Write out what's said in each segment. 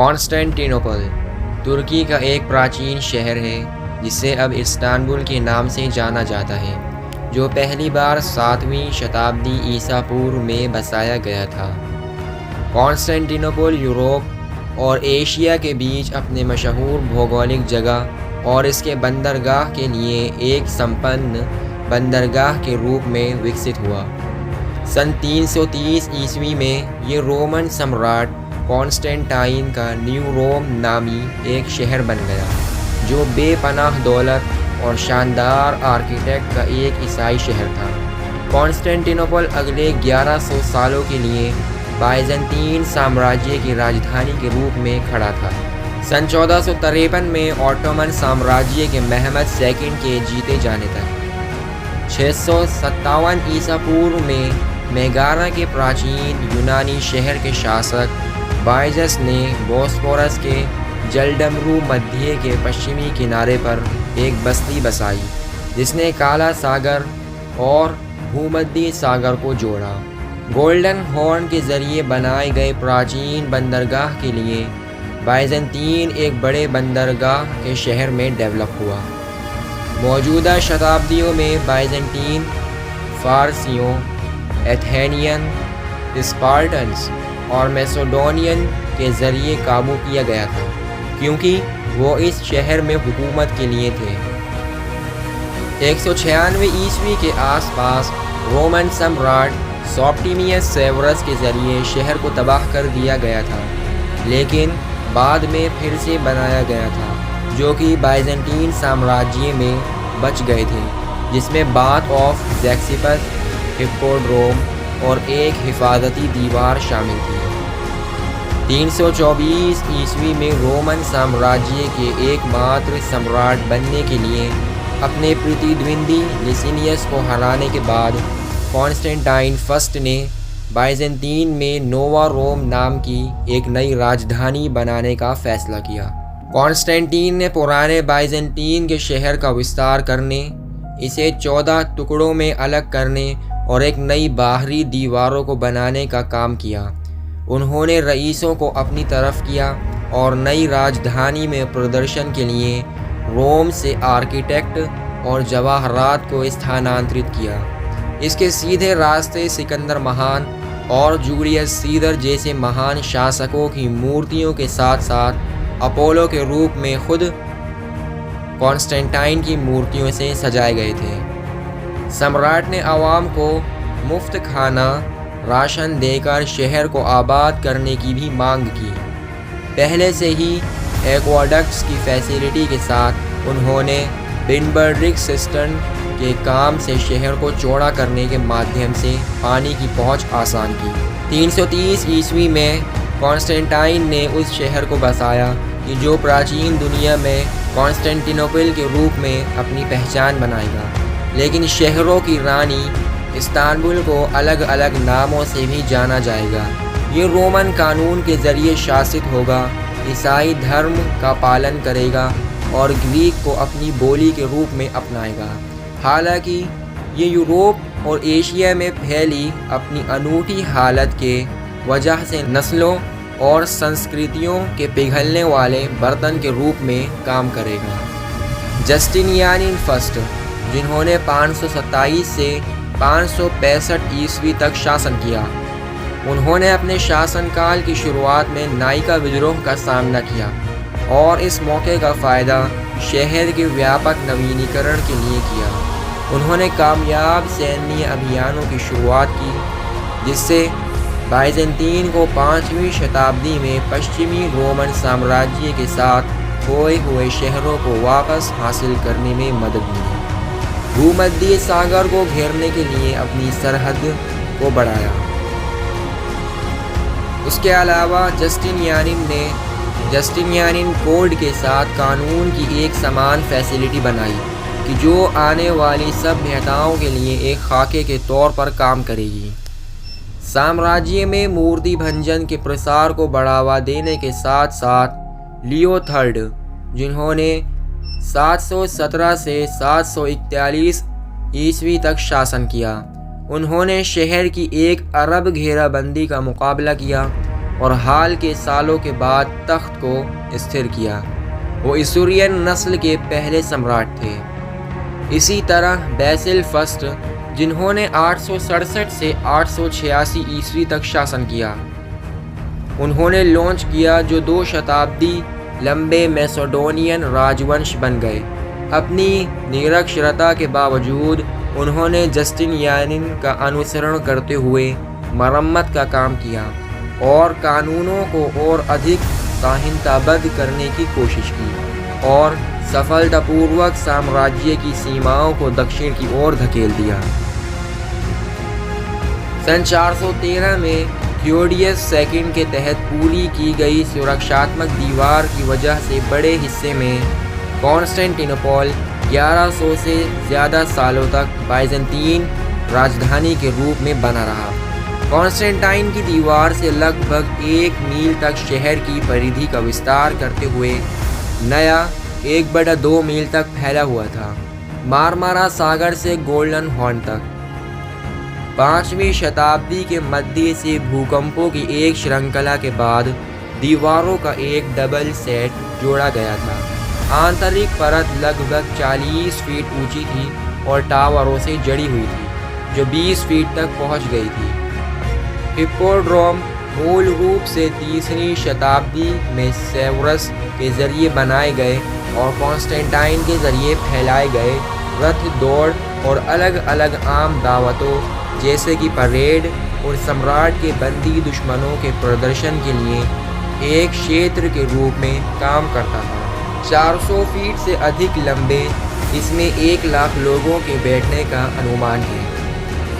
Constantinople तुर्की का एक प्राचीन शहर है जिसे अब इस्तांबुल के नाम से जाना जाता है, जो पहली बार 7वीं शताब्दी ईसा पूर्व में बसाया गया था। कॉन्स्टेंटिनोपल यूरोप और एशिया के बीच अपने मशहूर भौगोलिक जगह और इसके बंदरगाह के लिए एक संपन्न बंदरगाह के रूप में विकसित हुआ। सन 330 ईस्वी में ये रोमन सम्राट कॉन्स्टेंटाइन का न्यू रोम नामी एक शहर बन गया, जो बेपनाह दौलत और शानदार आर्किटेक्ट का एक ईसाई शहर था। कॉन्स्टेंटिनोपल अगले 1100 सालों के लिए बाइजेंटीन साम्राज्य की राजधानी के रूप में खड़ा था। सन 1453 में ऑटोमन साम्राज्य के महमद सेकंड के जीते जाने तक 657 ईसा पूर्व में मेगारा के प्राचीन यूनानी शहर के शासक बाइजस ने बोस्फोरस के जलडमरू मध्य के पश्चिमी किनारे पर एक बस्ती बसाई, जिसने काला सागर और भूमध्य सागर को जोड़ा। गोल्डन हॉर्न के जरिए बनाए गए प्राचीन बंदरगाह के लिए बाइजेंटीन एक बड़े बंदरगाह के शहर में डेवलप हुआ। मौजूदा शताब्दियों में बाइजेंटीन फारसियों, एथेनियन, स्पार्टन्स और मैसेडोनियन के ज़रिए काबू किया गया था, क्योंकि वो इस शहर में हुकूमत के लिए थे। 196 ईस्वी के आसपास रोमन सम्राट सॉप्टिमियस सेवरस के ज़रिए शहर को तबाह कर दिया गया था, लेकिन बाद में फिर से बनाया गया था, जो कि बाइजेंटीन साम्राज्य में बच गए थे, जिसमें बाथ ऑफ ज़ैक्सिपस, हिप्पोड्रोम और एक हिफाजती दीवार शामिल थी। 324 ईस्वी में रोमन साम्राज्य के एकमात्र सम्राट बनने के लिए अपने प्रतिद्वंदी लिसिनियस को हराने के बाद कॉन्स्टेंटाइन फर्स्ट ने बाइजेंटीन में नोवा रोम नाम की एक नई राजधानी बनाने का फैसला किया। कॉन्स्टेंटीन ने पुराने बाइजेंटीन के शहर का विस्तार करने, इसे 14 टुकड़ों में अलग करने और एक नई बाहरी दीवारों को बनाने का काम किया। उन्होंने रईसों को अपनी तरफ किया और नई राजधानी में प्रदर्शन के लिए रोम से आर्किटेक्ट और जवाहरात को स्थानांतरित किया। इसके सीधे रास्ते सिकंदर महान और जूलियस सीजर जैसे महान शासकों की मूर्तियों के साथ साथ अपोलो के रूप में खुद कॉन्स्टेंटाइन की मूर्तियों से सजाए गए थे। सम्राट ने आवाम को मुफ्त खाना राशन देकर शहर को आबाद करने की भी मांग की। पहले से ही एक्वाडक्ट्स की फैसिलिटी के साथ उन्होंने बिनबर्डिक सिस्टर्न के काम से शहर को चौड़ा करने के माध्यम से पानी की पहुंच आसान की। 330 ईस्वी में कॉन्स्टेंटाइन ने उस शहर को बसाया कि जो प्राचीन दुनिया में कॉन्स्टेंटिनोपल के रूप में अपनी पहचान बनाएगा। लेकिन शहरों की रानी इस्तांबुल को अलग अलग नामों से भी जाना जाएगा। ये रोमन कानून के ज़रिए शासित होगा, ईसाई धर्म का पालन करेगा और ग्रीक को अपनी बोली के रूप में अपनाएगा। हालांकि ये यूरोप और एशिया में फैली अपनी अनूठी हालत के वजह से नस्लों और संस्कृतियों के पिघलने वाले बर्तन के रूप में काम करेगा। जस्टिनियान फर्स्ट, जिन्होंने 527 से 565 ईस्वी तक शासन किया, उन्होंने अपने शासनकाल की शुरुआत में नाइका विद्रोह का सामना किया और इस मौके का फ़ायदा शहर के व्यापक नवीनीकरण के लिए किया। उन्होंने कामयाब सैन्य अभियानों की शुरुआत की, जिससे बाइजेंटीन को 5वीं शताब्दी में पश्चिमी रोमन साम्राज्य के साथ खोए हुए शहरों को वापस हासिल करने में मदद मिली। भूमध्य सागर को घेरने के लिए अपनी सरहद को बढ़ाया। उसके अलावा जस्टिनियानिन कोड के साथ कानून की एक समान फैसिलिटी बनाई कि जो आने वाली सभ्यताओं के लिए एक खाके के तौर पर काम करेगी। साम्राज्य में मूर्ति भंजन के प्रसार को बढ़ावा देने के साथ साथ लियो थर्ड, जिन्होंने 717 से 741 ईस्वी तक शासन किया, उन्होंने शहर की एक अरब घेराबंदी का मुकाबला किया और हाल के सालों के बाद तख्त को स्थिर किया। वो इसूरियन नस्ल के पहले सम्राट थे। इसी तरह बैसिल फर्स्ट, जिन्होंने 867 से 886 ईस्वी तक शासन किया, उन्होंने लॉन्च किया जो 2 शताब्दी लंबे मैसेडोनियन राजवंश बन गए। अपनी निरक्षरता के बावजूद उन्होंने जस्टिनियान का अनुसरण करते हुए मरम्मत का काम किया और कानूनों को और अधिक संहिताबद्ध करने की कोशिश की और सफलतापूर्वक साम्राज्य की सीमाओं को दक्षिण की ओर धकेल दिया। सन 413 में थियोडियस सेकंड के तहत पूरी की गई सुरक्षात्मक दीवार की वजह से बड़े हिस्से में कॉन्स्टेंटिनोपल 1100 से ज़्यादा सालों तक बाइजेंटीन राजधानी के रूप में बना रहा। कॉन्स्टेंटाइन की दीवार से लगभग 1 मील तक शहर की परिधि का विस्तार करते हुए नया 1/2 मील तक फैला हुआ था, मारमारा सागर से गोल्डन हॉर्न तक। 5वीं शताब्दी के मध्य से भूकंपों की एक श्रृंखला के बाद दीवारों का एक डबल सेट जोड़ा गया था। आंतरिक परत लगभग 40 फीट ऊंची थी और टावरों से जड़ी हुई थी जो 20 फीट तक पहुंच गई थी। हिप्पोड्रोम मूल रूप से 3वीं शताब्दी में सेवर्स के जरिए बनाए गए और कॉन्स्टेंटाइन के जरिए फैलाए गए रथ दौड़ और अलग अलग आम दावतों जैसे कि परेड और सम्राट के बंदी दुश्मनों के प्रदर्शन के लिए एक क्षेत्र के रूप में काम करता था। 400 फीट से अधिक लंबे, इसमें 1 लाख लोगों के बैठने का अनुमान है।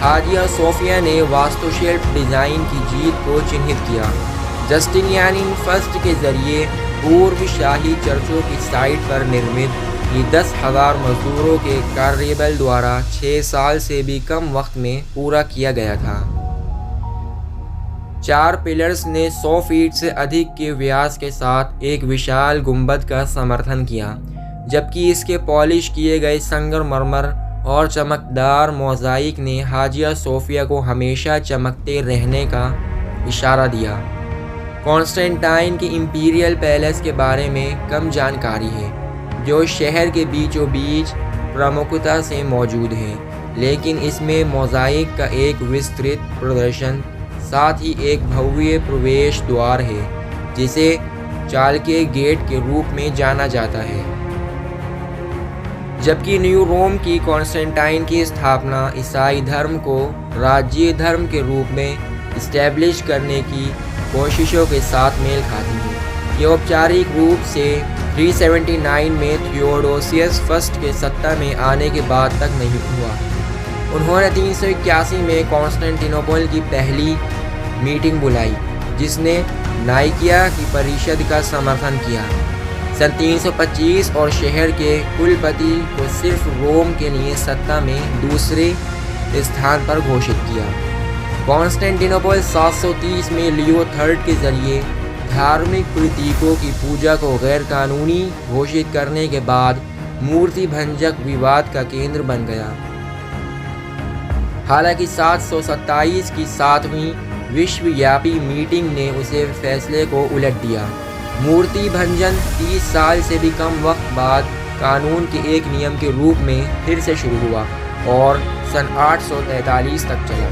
हाजिया सोफिया ने वास्तुशिल्प डिज़ाइन की जीत को चिन्हित किया। जस्टिनियान फर्स्ट के जरिए पूर्व शाही चर्चों की साइट पर निर्मित ये 10,000 मजदूरों के कार्यबल द्वारा 6 साल से भी कम वक्त में पूरा किया गया था। 4 पिलर्स ने 100 फीट से अधिक के व्यास के साथ एक विशाल गुंबद का समर्थन किया, जबकि इसके पॉलिश किए गए संगमरमर और चमकदार मोज़ाइक ने हाजिया सोफिया को हमेशा चमकते रहने का इशारा दिया। कॉन्स्टेंटाइन के इंपीरियल पैलेस के बारे में कम जानकारी है, जो शहर के बीचों बीच प्रमुखता से मौजूद है, लेकिन इसमें मोज़ाइक का एक विस्तृत प्रदर्शन, साथ ही एक भव्य प्रवेश द्वार है जिसे चालके गेट के रूप में जाना जाता है। जबकि न्यू रोम की कॉन्स्टेंटाइन की स्थापना ईसाई धर्म को राज्य धर्म के रूप में इस्टेब्लिश करने की कोशिशों के साथ मेल खाती है। ये औपचारिक रूप से 379 में थियोडोसियस फर्स्ट के सत्ता में आने के बाद तक नहीं हुआ। उन्होंने 381 में कॉन्स्टेंटिनोपल की पहली मीटिंग बुलाई, जिसने नाइकिया की परिषद का समर्थन किया। सन 325 और शहर के कुलपति को सिर्फ रोम के लिए सत्ता में दूसरे स्थान पर घोषित किया। कॉन्स्टेंटिनोपल 730 में लियो थर्ड के जरिए धार्मिक प्रतीकों की पूजा को गैरकानूनी घोषित करने के बाद मूर्ति भंजक विवाद का केंद्र बन गया। हालांकि 727 की 7वीं विश्वव्यापी मीटिंग ने उसे फैसले को उलट दिया। मूर्ति भंजन 30 साल से भी कम वक्त बाद कानून के एक नियम के रूप में फिर से शुरू हुआ और सन 843 तक चला।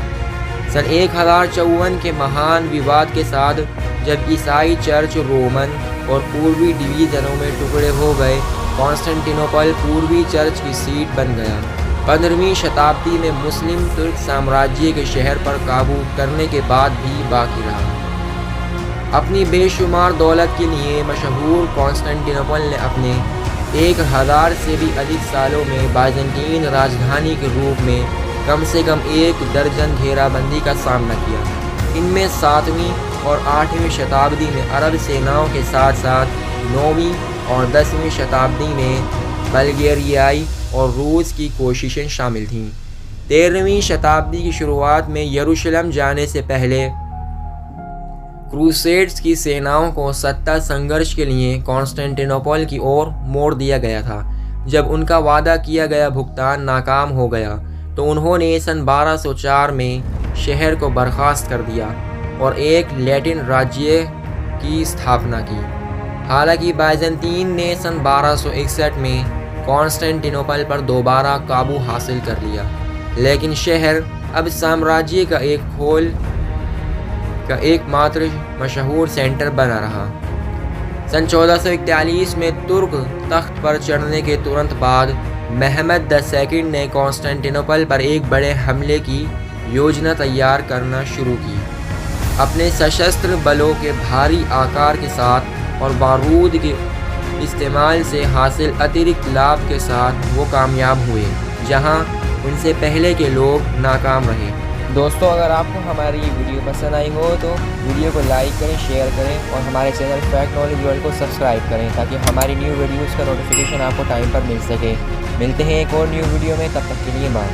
सन 1054 के महान विवाद के साथ जब ईसाई चर्च रोमन और पूर्वी डिवीजनों में टुकड़े हो गए, कॉन्स्टेंटिनोपल पूर्वी चर्च की सीट बन गया। 15वीं शताब्दी में मुस्लिम तुर्क साम्राज्य के शहर पर काबू करने के बाद भी बाकी रहा। अपनी बेशुमार दौलत के लिए मशहूर कॉन्स्टेंटिनोपल ने अपने 1000 से भी अधिक सालों में बाइजेंटीन राजधानी के रूप में कम से कम 1 दर्जन घेराबंदी का सामना किया। इनमें 7वीं और 8वीं शताब्दी में अरब सेनाओं के साथ साथ 9वीं और 10वीं शताब्दी में बल्गेरियाई और रूस की कोशिशें शामिल थीं। 13वीं शताब्दी की शुरुआत में यरूशलेम जाने से पहले क्रूसेड्स की सेनाओं को सत्ता संघर्ष के लिए कॉन्स्टेंटिनोपल की ओर मोड़ दिया गया था। जब उनका वादा किया गया भुगतान नाकाम हो गया तो उन्होंने सन 1204 में शहर को बर्खास्त कर दिया। और एक लैटिन राज्य की स्थापना की। हालांकि बाइजेंटीन ने सन 1261 में कॉन्स्टेंटिनोपल पर दोबारा काबू हासिल कर लिया, लेकिन शहर अब साम्राज्य का एकमात्र मशहूर सेंटर बना रहा। सन 1441 में तुर्क तख्त पर चढ़ने के तुरंत बाद महमद II ने कॉन्स्टेंटिनोपल पर एक बड़े हमले की योजना तैयार करना शुरू की। अपने सशस्त्र बलों के भारी आकार के साथ और बारूद के इस्तेमाल से हासिल अतिरिक्त लाभ के साथ वो कामयाब हुए, जहां उनसे पहले के लोग नाकाम रहे। दोस्तों, अगर आपको हमारी ये वीडियो पसंद आई हो तो वीडियो को लाइक करें, शेयर करें और हमारे चैनल फैक्ट नॉलेज वर्ल्ड को सब्सक्राइब करें ताकि हमारी न्यू वीडियोज़ का नोटिफिकेशन आपको टाइम पर मिल सके। मिलते हैं एक और न्यू वीडियो में, तब तक के लिए बाय।